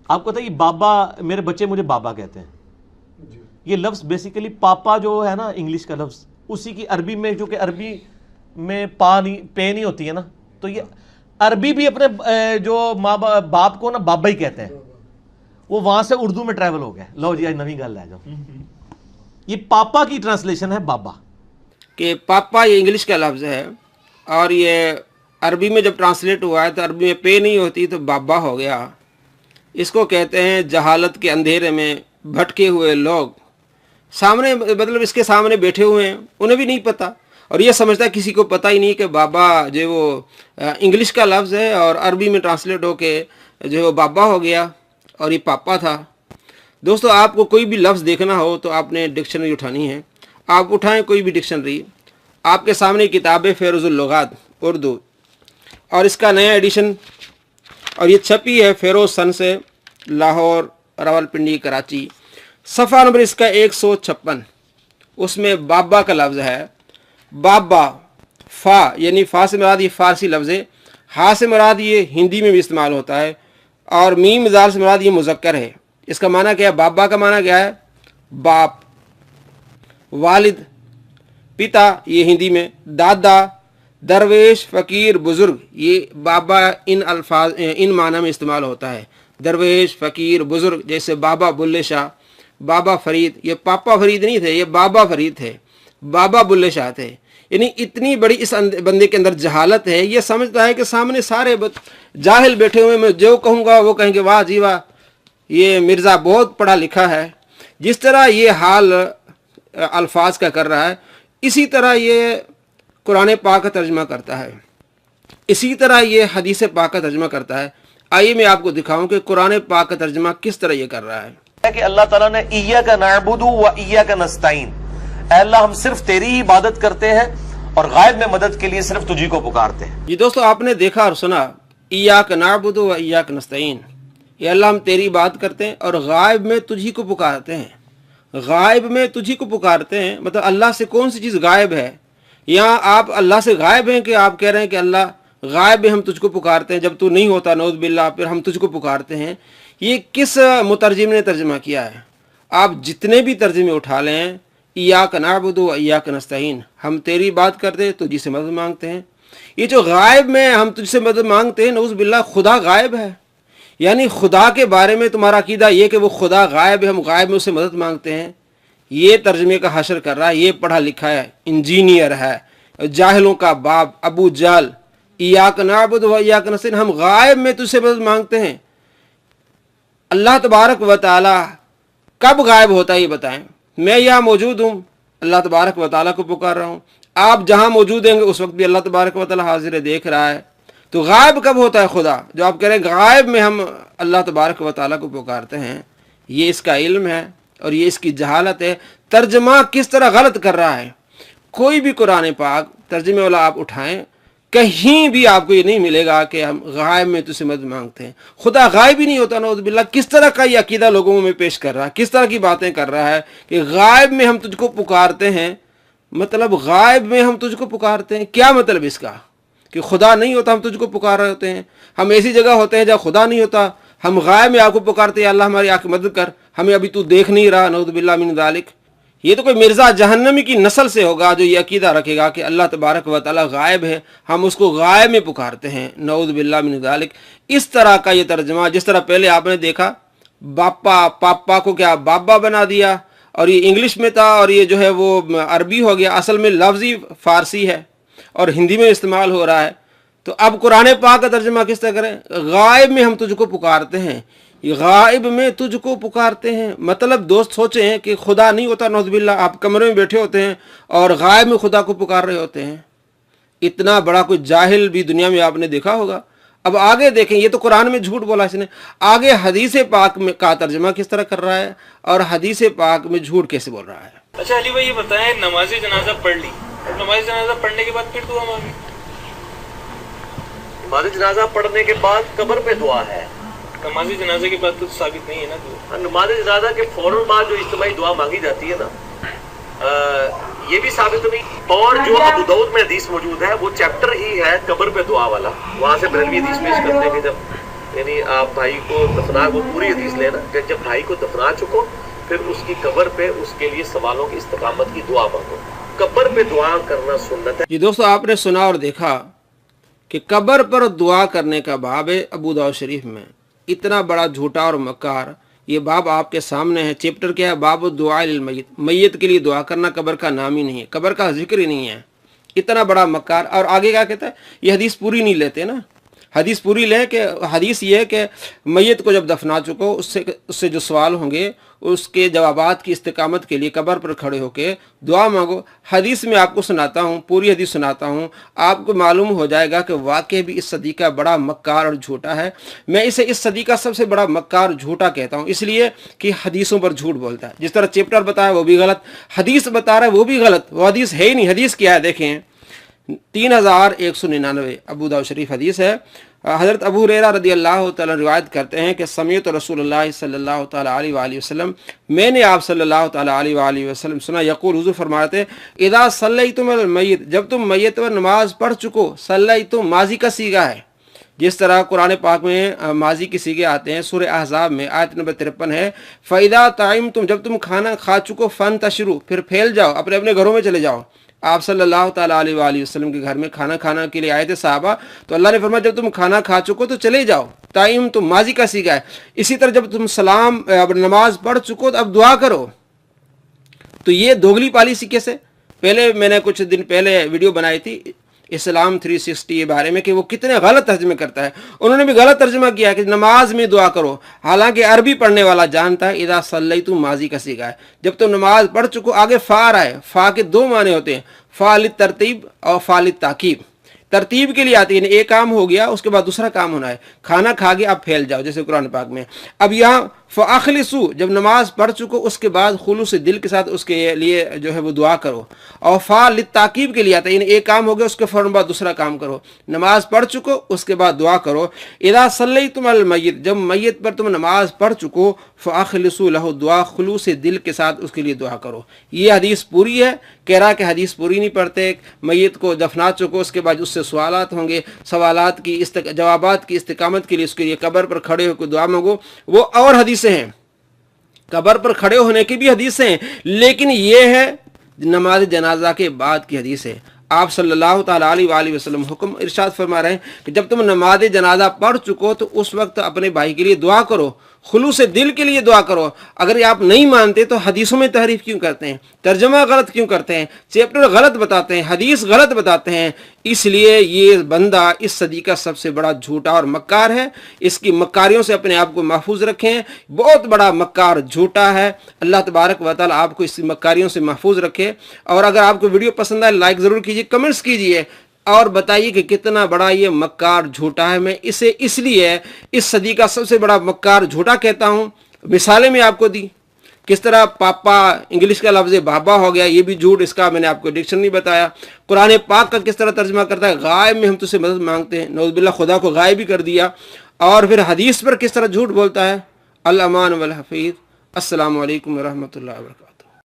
آپ کو پتہ ہے یہ بابا، میرے بچے مجھے بابا کہتے ہیں. یہ لفظ بیسیکلی پاپا جو ہے نا انگلش کا لفظ، اسی کی عربی میں، جو کہ عربی میں پے نہیں ہوتی ہے نا، تو یہ عربی بھی اپنے جو ماں باپ کو نا بابا ہی کہتے ہیں. وہ وہاں سے اردو میں ٹریول ہو گیا. لو جی آج نئی گل ہے. جو یہ پاپا کی ٹرانسلیشن ہے بابا، کہ پاپا یہ انگلش کا لفظ ہے، اور یہ عربی میں جب ٹرانسلیٹ ہوا ہے تو عربی میں پے نہیں ہوتی تو بابا ہو گیا. اس کو کہتے ہیں جہالت کے اندھیرے میں بھٹکے ہوئے لوگ. سامنے مطلب اس کے سامنے بیٹھے ہوئے ہیں، انہیں بھی نہیں پتہ، اور یہ سمجھتا ہے کسی کو پتہ ہی نہیں کہ بابا جو وہ انگلش کا لفظ ہے اور عربی میں ٹرانسلیٹ ہو کے جو وہ بابا ہو گیا اور یہ پاپا تھا. دوستو آپ کو کوئی بھی لفظ دیکھنا ہو تو آپ نے ڈکشنری اٹھانی ہے. آپ اٹھائیں کوئی بھی ڈکشنری، آپ کے سامنے کتاب ہے فیروز اللغات اردو، اور اس کا نیا ایڈیشن، اور یہ چھپی ہے فیروز سن سے، لاہور، راولپنڈی، کراچی. صفحہ نمبر اس کا 156. اس میں بابا کا لفظ ہے. بابا، فا یعنی فا سے مراد یہ فارسی لفظ ہے، ہا سے مراد یہ ہندی میں بھی استعمال ہوتا ہے، اور میم زال سے مراد یہ مذکر ہے. اس کا معنی کیا ہے؟ بابا کا معنی کیا ہے؟ باپ. والد، پتا یہ ہندی میں. دادا، درویش، فقیر، بزرگ، یہ بابا ان الفاظ ان معنی میں استعمال ہوتا ہے. درویش، فقیر، بزرگ. جیسے بابا بلے شاہ، بابا فرید. یہ پاپا فرید نہیں تھے، یہ بابا فرید تھے، بابا بلے شاہ تھے. یعنی اتنی بڑی اس بندے کے اندر جہالت ہے، یہ سمجھتا ہے کہ سامنے سارے جاہل بیٹھے ہوئے، میں جو کہوں گا وہ کہیں گے واہ جی واہ یہ مرزا بہت پڑھا لکھا ہے. جس طرح یہ حال الفاظ کا کر رہا ہے، اسی طرح یہ قرآن پاک کا ترجمہ کرتا ہے، اسی طرح یہ حدیث پاک کا ترجمہ کرتا ہے. آئیے میں آپ کو دکھاؤں کہ قرآن پاک کا ترجمہ کس طرح یہ کر رہا ہے. کہ اللہ تعالیٰ نے ایاک نعبد و ایاک نستعین، اے اللہ ہم صرف تیری ہی عبادت کرتے ہیں اور غائب میں مدد کے لیے صرف تجھی کو پکارتے ہیں. جی دوستو آپ نے دیکھا اور سنا، ایاک نعبد و ایاک نستعین، یہ اللہ ہم تیری بات کرتے ہیں اور غائب میں تجھی کو پکارتے ہیں. غائب میں تجھی کو پکارتے ہیں مطلب اللہ سے کون سی چیز غائب ہے؟ یہاں آپ اللہ سے غائب ہیں کہ آپ کہہ رہے ہیں کہ اللہ غائب ہے، ہم تجھ کو پکارتے ہیں، جب تو نہیں ہوتا نعوذ باللہ پھر ہم تجھ کو پکارتے ہیں. یہ کس مترجم نے ترجمہ کیا ہے؟ آپ جتنے بھی ترجمے اٹھا لیں، ایاک نعبد و ایاک نستعین، ہم تیری بات کرتے ہیں تجھی سے مدد مانگتے ہیں. یہ جو غائب میں ہم تجھ سے مدد مانگتے ہیں، نعوذ باللہ خدا غائب ہے. یعنی خدا کے بارے میں تمہارا عقیدہ یہ کہ وہ خدا غائب ہے، ہم غائب میں اس سے مدد مانگتے ہیں. یہ ترجمے کا حشر کر رہا ہے، یہ پڑھا لکھا ہے، انجینئر ہے، جاہلوں کا باپ ابو جہل. ایاک نعبد و ایاک نستعین، ہم غائب میں تجھ سے مدد مانگتے ہیں. اللہ تبارک و تعالی کب غائب ہوتا ہے یہ بتائیں. میں یہاں موجود ہوں، اللہ تبارک و تعالی کو پکار رہا ہوں. آپ جہاں موجود ہیں اس وقت بھی اللہ تبارک و تعالی حاضر ہے، دیکھ رہا ہے. تو غائب کب ہوتا ہے خدا؟ جو آپ کہہ رہے ہیں غائب میں ہم اللہ تبارک و تعالیٰ کو پکارتے ہیں، یہ اس کا علم ہے اور یہ اس کی جہالت ہے. ترجمہ کس طرح غلط کر رہا ہے. کوئی بھی قرآن پاک ترجمے والا آپ اٹھائیں، کہیں بھی آپ کو یہ نہیں ملے گا کہ ہم غائب میں تجھ سے مدد مانگتے ہیں. خدا غائب ہی نہیں ہوتا نعوذ باللہ. کس طرح کا یہ عقیدہ لوگوں میں پیش کر رہا ہے، کس طرح کی باتیں کر رہا ہے کہ غائب میں ہم تجھ کو پکارتے ہیں. مطلب غائب میں ہم تجھ کو پکارتے ہیں، کیا مطلب اس کا؟ کہ خدا نہیں ہوتا ہم تجھ کو پکار رہے ہوتے ہیں. ہم ایسی جگہ ہوتے ہیں جہاں خدا نہیں ہوتا، ہم غائب میں آپ کو پکارتے ہیں اللہ ہماری آنکھ مدد کر، ہمیں ابھی تو دیکھ نہیں رہا. نعوذ باللہ من ذالک. یہ تو کوئی مرزا جہنمی کی نسل سے ہوگا جو یہ عقیدہ رکھے گا کہ اللہ تبارک و تعالی غائب ہے، ہم اس کو غائب میں پکارتے ہیں. نعوذ باللہ من ذالک. اس طرح کا یہ ترجمہ، جس طرح پہلے آپ نے دیکھا پاپا کو کیا بابا بنا دیا، اور یہ انگلش میں تھا اور یہ جو ہے وہ عربی ہو گیا. اصل میں لفظ ہی فارسی ہے اور ہندی میں استعمال ہو رہا ہے. تو اب قرآن پاک کا ترجمہ کس طرح کریں؟ غائب میں ہم تجھ کو پکارتے ہیں، غائب میں تجھ کو پکارتے ہیں. مطلب دوست سوچیں ہیں کہ خدا نہیں ہوتا نعوذ باللہ، آپ کمرے میں بیٹھے ہوتے ہیں اور غائب میں خدا کو پکار رہے ہوتے ہیں. اتنا بڑا کوئی جاہل بھی دنیا میں آپ نے دیکھا ہوگا. اب آگے دیکھیں، یہ تو قرآن میں جھوٹ بولا اس نے. آگے حدیث پاک میں کا ترجمہ کس طرح کر رہا ہے اور حدیث پاک میں جھوٹ کیسے بول رہا ہے. اچھا علی بھائی یہ بتائیں، نماز جنازہ پڑھ لی، نماز جنازہ پڑھنے کے بعد پھر دعا مانگی؟ نماز جنازہ پڑھنے کے بعد قبر پہ دعا ہے. نماز جنازے کے بعد تو ثابت نہیں ہے نا دعا. نماز جنازہ کے فوراً بعد جو اجتماعی دعا مانگی جاتی ہے نا، یہ بھی ثابت نہیں. اور جو ابو داؤد میں حدیث موجود ہے وہ چیپٹر ہی ہے قبر پہ دعا والا. وہاں سے بریلوی حدیث پیش کرتے ہیں کہ جب یعنی آپ بھائی کو دفنا, وہ پوری حدیث لینا کہ جب بھائی کو دفنا چکو پھر اس کی قبر پہ اس کے لیے سوالوں کی استقامت کی دعا مانگو. قبر پہ دعا کرنا سنت ہے. جی دوستو, آپ نے سنا اور دیکھا کہ قبر پر دعا کرنے کا باب ہے ابو داؤد شریف میں. اتنا بڑا جھوٹا اور مکار یہ باب آپ کے سامنے ہے. چیپٹر کیا ہے؟ باب الدعاء للمیت. میت کے لیے دعا کرنا قبر کا نام ہی نہیں ہے, قبر کا ذکر ہی نہیں ہے. اتنا بڑا مکار. اور آگے کیا کہتا ہے؟ یہ حدیث پوری نہیں لیتے نا. حدیث پوری لیں کہ حدیث یہ ہے کہ میت کو جب دفنا چکو اس سے جو سوال ہوں گے اس کے جوابات کی استقامت کے لیے قبر پر کھڑے ہو کے دعا مانگو. حدیث میں آپ کو سناتا ہوں, پوری حدیث سناتا ہوں, آپ کو معلوم ہو جائے گا کہ واقعی بھی اس صدی کا بڑا مکار اور جھوٹا ہے. میں اسے اس صدی کا سب سے بڑا مکار جھوٹا کہتا ہوں, اس لیے کہ حدیثوں پر جھوٹ بولتا ہے. جس طرح چیپٹر بتایا وہ بھی غلط, حدیث بتا رہا ہے وہ بھی غلط. وہ حدیث ہے ہی نہیں. حدیث کیا ہے دیکھیں, 3199 ابو داؤد شریف حدیث ہے. حضرت ابو ہریرہ رضی اللہ تعالیٰ روایت کرتے ہیں کہ سمیعت رسول اللہ صلی اللہ تعالیٰ علیہ وآلہ وسلم, میں نے آپ صلی اللہ تعالیٰ علیہ وآلہ وسلم سنا, یقول حضور فرماتے اذا صلیتم علی المیت, جب تم میت پر نماز پڑھ چکو. صلیتم ماضی کا صیغہ ہے. جس طرح قرآن پاک میں ماضی کے صیغے آتے ہیں, سورہ احزاب میں آیت نمبر 53 ہے فَإِذَا طَعِمْتُمْ, جب تم کھانا کھا چکو, فَانْتَشِرُوا, پھر پھیل جاؤ, اپنے اپنے گھروں میں چلے جاؤ. آپ صلی اللہ تعالیٰ علیہ وآلہ وسلم کے گھر میں کھانا کھانا کے لیے آئے تھے صحابہ, تو اللہ نے فرمایا جب تم کھانا کھا چکو تو چلے جاؤ. تائم تم ماضی کا صیغہ ہے. اسی طرح جب تم نماز پڑھ چکو تو اب دعا کرو. تو یہ دوگلی پالیسی کیسے؟ پہلے میں نے کچھ دن پہلے ویڈیو بنائی تھی اسلام 360 کے بارے میں کہ وہ کتنے غلط ترجمے کرتا ہے. انہوں نے بھی غلط ترجمہ کیا کہ نماز میں دعا کرو, حالانکہ عربی پڑھنے والا جانتا ہے اذا صلیتم ماضی کا صیغہ ہے. جب تم نماز پڑھ چکو, آگے فا رہا ہے. فا کے دو معنی ہوتے ہیں, فا للترتیب اور فا للتعقیب. ترتیب کے لیے آتی ہے, یعنی ایک کام ہو گیا اس کے بعد دوسرا کام ہونا ہے. کھانا کھا کے اب پھیل جاؤ جیسے قرآن پاک میں. اب یہاں فاخلصوا, جب نماز پڑھ چکو اس کے بعد خلوص دل کے ساتھ اس کے لیے جو ہے وہ دعا کرو. اور فا للتعقیب کے لیے آتا ہے, یعنی ایک کام ہو گیا اس کے فوراً بعد دوسرا کام کرو. نماز پڑھ چکو اس کے بعد دعا کرو. اذا صلیتم علی المیت, جب میت پر تم نماز پڑھ چکو, فاخلصوا لہ, دعا خلوص دل کے ساتھ اس کے لیے دعا کرو. یہ حدیث پوری ہے. کہہ رہا کہ حدیث پوری نہیں پڑھتے, میت کو دفنا چکو اس کے بعد اس سے سوالات ہوں گے, سوالات کی جوابات کی استقامت کے لیے اس کے لیے قبر پر کھڑے ہو کے دعا مانگو. وہ اور حدیثیں ہیں, قبر پر کھڑے ہونے کی بھی حدیثیں ہیں, لیکن یہ ہے نماز جنازہ کے بعد کی حدیث ہے. آپ صلی اللہ تعالیٰ علیہ وآلہ وسلم حکم ارشاد فرما رہے ہیں کہ جب تم نماز جنازہ پڑھ چکو تو اس وقت اپنے بھائی کے لیے دعا کرو, خلوص دل کے لیے دعا کرو. اگر یہ آپ نہیں مانتے تو حدیثوں میں تحریف کیوں کرتے ہیں, ترجمہ غلط کیوں کرتے ہیں, چیپٹر غلط بتاتے ہیں, حدیث غلط بتاتے ہیں؟ اس لیے یہ بندہ اس صدی کا سب سے بڑا جھوٹا اور مکار ہے. اس کی مکاریوں سے اپنے آپ کو محفوظ رکھیں. بہت بڑا مکار جھوٹا ہے. اللہ تبارک و تعالیٰ آپ کو اس مکاریوں سے محفوظ رکھے. اور اگر آپ کو ویڈیو پسند آئے لائک ضرور کیجیے, کمنٹس کیجیے اور بتائیے کہ کتنا بڑا یہ مکار جھوٹا ہے. میں اسے اس لیے اس صدی کا سب سے بڑا مکار جھوٹا کہتا ہوں. مثالیں میں آپ کو دی, کس طرح پاپا انگلش کا لفظ بابا ہو گیا, یہ بھی جھوٹ, اس کا میں نے آپ کو ڈکشنری بتایا. قرآن پاک کا کس طرح ترجمہ کرتا ہے, غائب میں ہم تجھ سے مدد مانگتے ہیں, نعوذ باللہ خدا کو غائب ہی کر دیا. اور پھر حدیث پر کس طرح جھوٹ بولتا ہے. الامان والحفیظ. السلام علیکم ورحمۃ اللہ وبرکاتہ.